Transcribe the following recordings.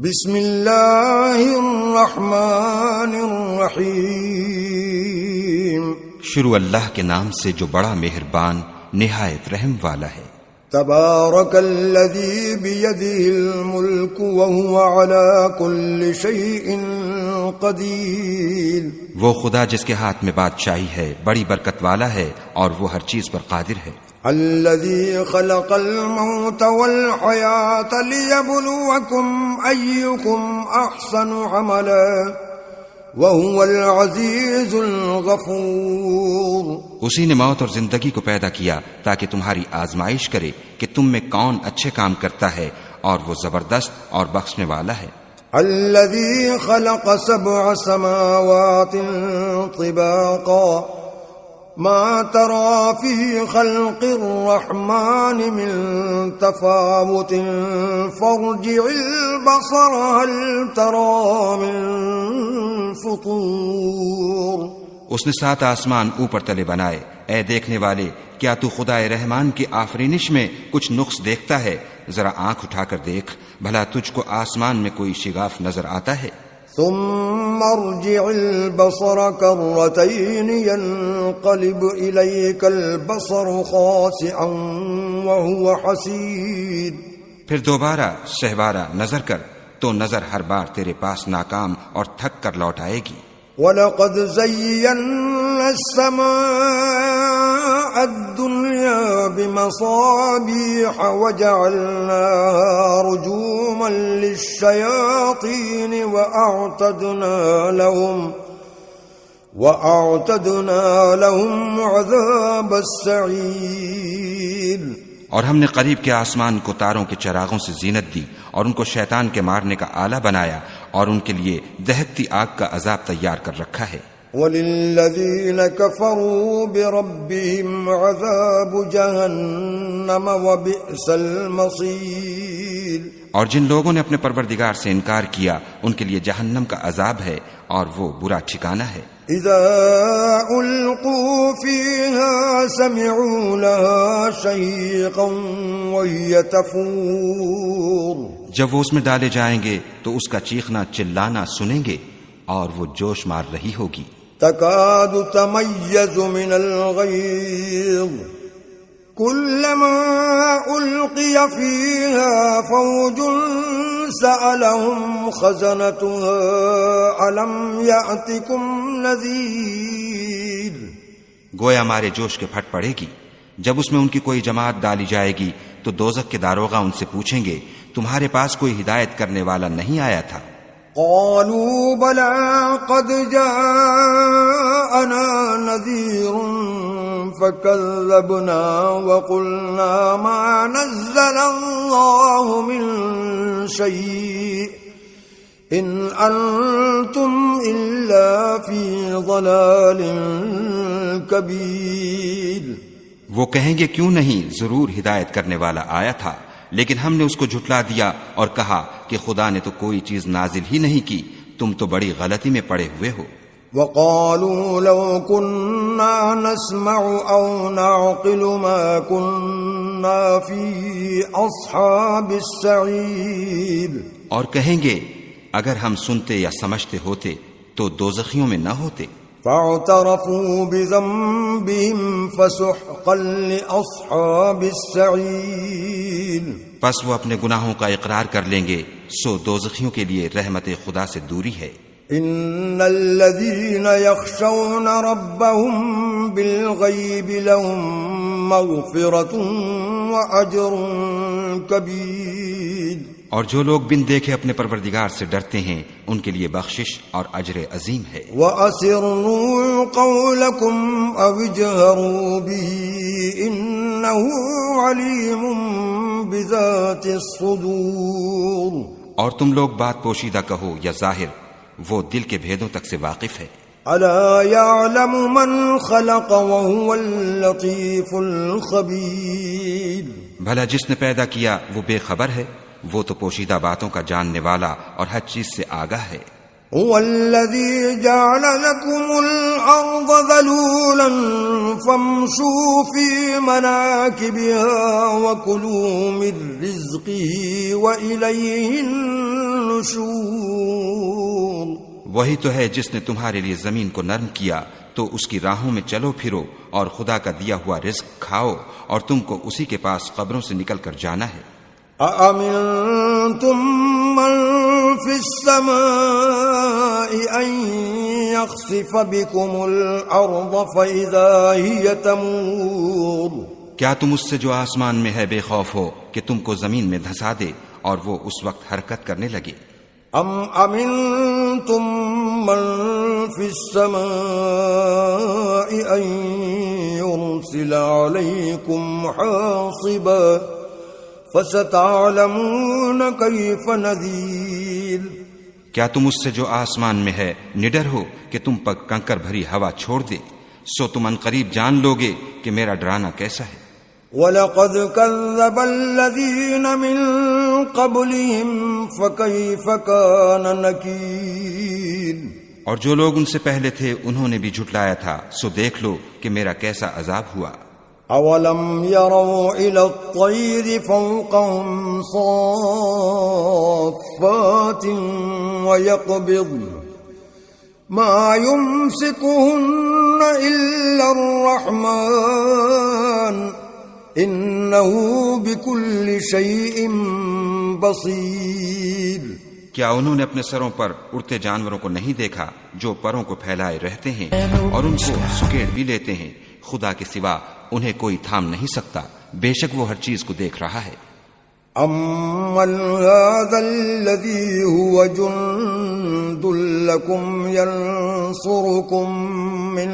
بسم اللہ الرحمن الرحیم، شروع اللہ کے نام سے جو بڑا مہربان نہایت رحم والا ہے۔ تبارک الذی بیدہ الملک وہو علی کل شیء قدیر، وہ خدا جس کے ہاتھ میں بادشاہی ہے بڑی برکت والا ہے اور وہ ہر چیز پر قادر ہے۔ الذي خلق الموت والحياة ليبلوكم أيكم أحسن عملا وهو العزيز الغفور، اسی نے موت اور زندگی کو پیدا کیا تاکہ تمہاری آزمائش کرے کہ تم میں کون اچھے کام کرتا ہے، اور وہ زبردست اور بخشنے والا ہے۔ الذي خلق 7 سماوات طباقا ما ترى في خلق الرحمن من تفاوت فارجع البصر هل ترى من فطور، اس نے 7 آسمان اوپر تلے بنائے، اے دیکھنے والے کیا تو خدائے رحمان کی آفرینش میں کچھ نقص دیکھتا ہے؟ ذرا آنکھ اٹھا کر دیکھ، بھلا تجھ کو آسمان میں کوئی شگاف نظر آتا ہے؟ ثم ارجع البصر كرتين ينقلب إليك البصر خاسئا وهو حسير، پھر دوبارہ سہوارہ نظر کر تو نظر ہر بار تیرے پاس ناکام اور تھک کر لوٹ آئے گی۔ وَلَقَدْ زَيَّنَّا السَّمَاءَ الدُّنْيَا بِمَصَابِيحَ وَجَعَلْنَاهَا رُجُومًا لِلشَّيَاطِينِ وَأَعْتَدْنَا لَهُمْ عَذَابَ السَّعِيرِ، اور ہم نے قریب کے آسمان کو تاروں کے چراغوں سے زینت دی اور ان کو شیطان کے مارنے کا آلہ بنایا، اور ان کے لیے دہکتی آگ کا عذاب تیار کر رکھا ہے۔ وَلِلَّذِينَ كَفَرُوا بِرَبِّهِمْ عَذَابُ جَهَنَّمَ وَبِئْسَ الْمَصِيرُ، اور جن لوگوں نے اپنے پروردگار سے انکار کیا ان کے لیے جہنم کا عذاب ہے اور وہ برا ٹھکانہ ہے۔ اذا القوا فيها سمعوا لها شهيقا وهي تفور، جب وہ اس میں ڈالے جائیں گے تو اس کا چیخنا چلانا سنیں گے اور وہ جوش مار رہی ہوگی۔ تكاد تميز من الغيظ كلما ألقي فيها فوج سألهم خزنتها ألم يأتكم نذير، گویا مارے جوش کے پھٹ پڑے گی۔ جب اس میں ان کی کوئی جماعت ڈالی جائے گی تو دوزخ کے داروغہ ان سے پوچھیں گے تمہارے پاس کوئی ہدایت کرنے والا نہیں آیا تھا؟ قالوا بلى قد جاءنا نذير فكذبنا وقلنا ما نزل الله من شيء إن أنتم إلا في ضلال كبير، وہ کہیں گے کیوں نہیں، ضرور ہدایت کرنے والا آیا تھا، لیکن ہم نے اس کو جھٹلا دیا اور کہا کہ خدا نے تو کوئی چیز نازل ہی نہیں کی، تم تو بڑی غلطی میں پڑے ہوئے ہو۔ وقالوا لو كنا نسمع أو نعقل ما كنا في أصحاب السعير، اور کہیں گے اگر ہم سنتے یا سمجھتے ہوتے تو دوزخیوں میں نہ ہوتے۔ فاعترفوا بذنبهم فسحقا لأصحاب السعير، پس وہ اپنے گناہوں کا اقرار کر لیں گے، سو دوزخیوں کے لیے رحمت خدا سے دوری ہے۔ ان الذين يخشون ربهم بالغيب لهم مغفرة وأجر كبير، اور جو لوگ بن دیکھے اپنے پروردگار سے ڈرتے ہیں ان کے لیے بخشش اور اجر عظیم ہے۔ وَأَسِرُّوا قَوْلَكُمْ أَوِ اجْهَرُوا بِهِ إِنَّهُ عَلِيمٌ بِذَاتِ الصُّدُورِ، اور تم لوگ بات پوشیدہ کہو یا ظاہر، وہ دل کے بھیدوں تک سے واقف ہے۔ أَلَا يَعْلَمُ مَنْ خَلَقَ وَهُوَ اللَّطِيفُ الْخَبِيرُ، بھلا جس نے پیدا کیا وہ بے خبر ہے، وہ تو پوشیدہ باتوں کا جاننے والا اور ہر چیز سے آگاہ ہے۔ هو الذي جعل لكم الأرض ذلولا فامشوا في مناكبها وكلوا من رزقه وإليه النشور. منشور وہی تو ہے جس نے تمہارے لیے زمین کو نرم کیا تو اس کی راہوں میں چلو پھرو اور خدا کا دیا ہوا رزق کھاؤ اور تم کو اسی کے پاس قبروں سے نکل کر جانا ہے۔ أَأَمِنْتُمْ مَنْ فِي السَّمَاءِ أَنْ يَخْسِفَ بِكُمُ الْأَرْضَ فَإِذَا هِيَ تَمُورُ کیا تم اس سے جو آسمان میں ہے بے خوف ہو کہ تم کو زمین میں دھسا دے اور وہ اس وقت حرکت کرنے لگے؟ أَمْ أَمِنْتُمْ مَنْ فِي السَّمَاءِ أَنْ يُرْسِلَ عَلَيْكُمْ حَاصِبًا فَسَتَعْلَمُونَ كَيْفَ نَذِيرٌ کیا تم اس سے جو آسمان میں ہے نڈر ہو کہ تم پر کنکر بھری ہوا چھوڑ دے؟ سو تم عنقریب جان لوگے کہ میرا ڈرانا کیسا ہے۔ وَلَقَدْ كَذَّبَ الَّذِينَ مِن قَبْلِهِمْ فَكَيْفَ كَانَ نَكِيرٌ اور جو لوگ ان سے پہلے تھے انہوں نے بھی جھٹلایا تھا، سو دیکھ لو کہ میرا کیسا عذاب ہوا۔ أَوَلَمْ يَرَوْا إِلَى الطَّيْرِ فَوْقَهُمْ صَافَّاتٍ وَيَقْبِضْنَ مَا يُمْسِكُهُنَّ إِلَّا الرَّحْمَنُ إِنَّهُ بِكُلِّ شَيْءٍ بَصِيرٌ کیا انہوں نے اپنے سروں پر اڑتے جانوروں کو نہیں دیکھا جو پروں کو پھیلائے رہتے ہیں اور ان کو سکیڑ بھی لیتے ہیں؟ خدا کے سوا انہیں کوئی تھام نہیں سکتا، بے شک وہ ہر چیز کو دیکھ رہا ہے۔ أَمَّنْ هَذَا الَّذِي هُوَ جُنْدٌ لَكُمْ يَنْصُرُكُمْ مِنْ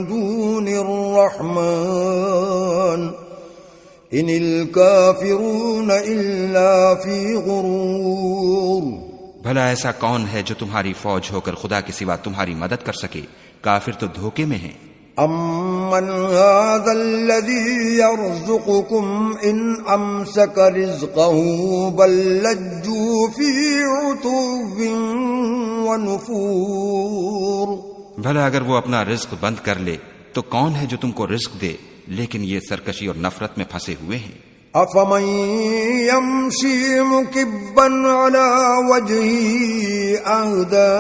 دُونِ الرَّحْمَنِ إِنِ الْكَافِرُونَ إِلَّا فِي غُرُورٍ بھلا ایسا کون ہے جو تمہاری فوج ہو کر خدا کے سوا تمہاری مدد کر سکے؟ کافر تو دھوکے میں ہیں۔ أَمَّنْ هَذَا الَّذِي يَرْزُقُكُمْ إِنْ أَمْسَكَ رِزْقَهُ بَلْ لَجُّوا فِي عُتُوٍّ وَنُفُورٍ بھلا اگر وہ اپنا رزق بند کر لے تو کون ہے جو تم کو رزق دے؟ لیکن یہ سرکشی اور نفرت میں پھنسے ہوئے ہیں۔ أَفَمَن يَمْشِي مُكِبًّا عَلَى وَجْهِهِ أَهْدَىٰ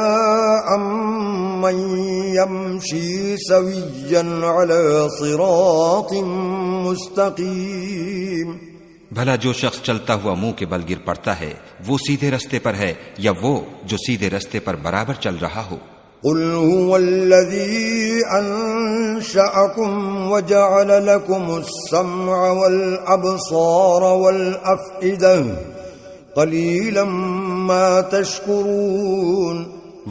أَمَّن يَمْشِي سَوِيًّا عَلَى صِرَاطٍ مُسْتَقِيمٍ بھلا جو شخص چلتا ہوا منہ کے بل گر پڑتا ہے وہ سیدھے رستے پر ہے یا وہ جو سیدھے رستے پر برابر چل رہا ہو؟ قُلْ هُوَ الَّذِي أَنشَأَكُمْ وَجَعَلَ لَكُمُ السَّمْعَ وَالْأَبْصَارَ وَالْأَفْئِدَةَ قَلِيلًا مَا تَشْكُرُونَ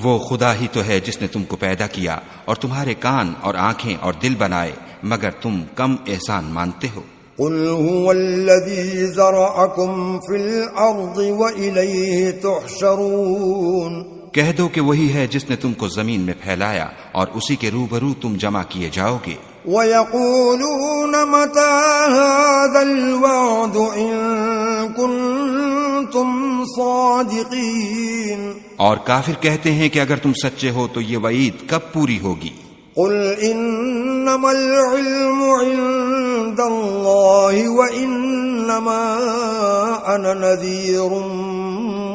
وہ خدا ہی تو ہے جس نے تم کو پیدا کیا اور تمہارے کان اور آنکھیں اور دل بنائے، مگر تم کم احسان مانتے ہو۔ قُلْ هُوَ الَّذِي ذَرَأَكُمْ فِي الْأَرْضِ وَإِلَيْهِ تُحْشَرُونَ کہہ دو کہ وہی ہے جس نے تم کو زمین میں پھیلایا اور اسی کے روبرو تم جمع کیے جاؤ گے۔ وَيَقُولُونَ مَتَى هَذَا الْوَعْدُ إِن كُنتُمْ صَادِقِينَ اور کافر کہتے ہیں کہ اگر تم سچے ہو تو یہ وعید کب پوری ہوگی؟ قُلْ إِنَّمَا الْعِلْمُ عِندَ اللَّهِ وَإِنَّمَا أَنَا نَذِيرٌ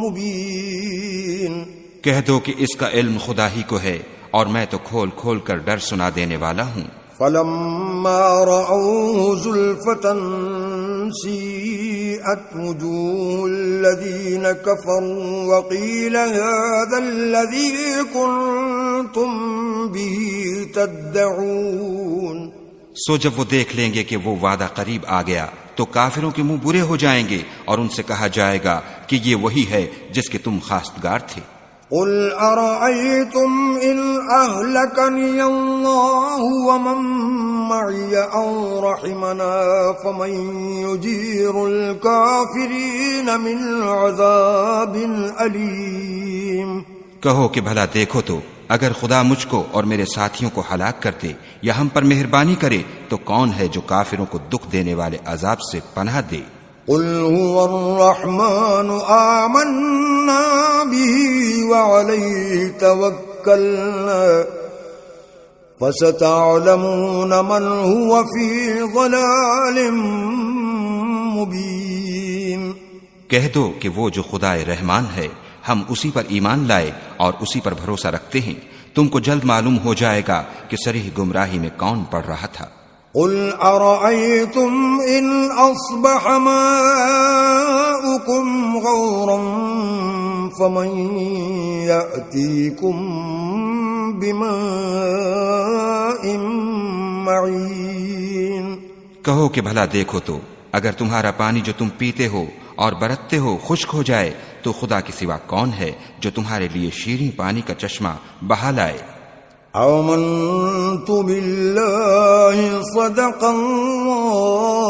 مُبِينٌ کہہ دو کہ اس کا علم خدا ہی کو ہے اور میں تو کھول کھول کر ڈر سنا دینے والا ہوں۔ فَلَمَّا رَأَوْهُ زُلْفَةً سِيئَتْ وُجُوهُ الَّذِينَ كَفَرُوا وَقِيلَ هَذَا الَّذِي كُنتُمْ بِهِ تَدَّعُونَ سو جب وہ دیکھ لیں گے کہ وہ وعدہ قریب آ گیا تو کافروں کے منہ برے ہو جائیں گے اور ان سے کہا جائے گا کہ یہ وہی ہے جس کے تم خواستگار تھے۔ قُلْ أَرَأَيْتُمْ إِنْ أَهْلَكَنِيَ اللَّهُ وَمَن مَّعِيَ أَوْ رَحِمَنَا فَمَن يُجِيرُ الْكَافِرِينَ مِنْ عَذَابٍ أَلِيمٍ کہو کہ بھلا دیکھو تو اگر خدا مجھ کو اور میرے ساتھیوں کو ہلاک کر دے یا ہم پر مہربانی کرے تو کون ہے جو کافروں کو دکھ دینے والے عذاب سے پناہ دے؟ قُلْ هُوَ الرَّحْمَنُ آمَنَّا بِهِ وَعَلَيْهِ تَوَكَّلْنَا فَسَتَعْلَمُونَ مَنْ هُوَ فِي ضَلَالٍ مُبِينٍ کہہ دو کہ وہ جو خدائے رحمان ہے ہم اسی پر ایمان لائے اور اسی پر بھروسہ رکھتے ہیں، تم کو جلد معلوم ہو جائے گا کہ صریح گمراہی میں کون پڑ رہا تھا۔ قل أرأيتم إن أصبح ماؤكم غورا فمن يأتيكم بماء معين۔ کہو کہ بھلا دیکھو تو اگر تمہارا پانی جو تم پیتے ہو اور برتتے ہو خشک ہو جائے تو خدا کے سوا کون ہے جو تمہارے لیے شیریں پانی کا چشمہ بہا لائے۔ آمنت بالله صدق الله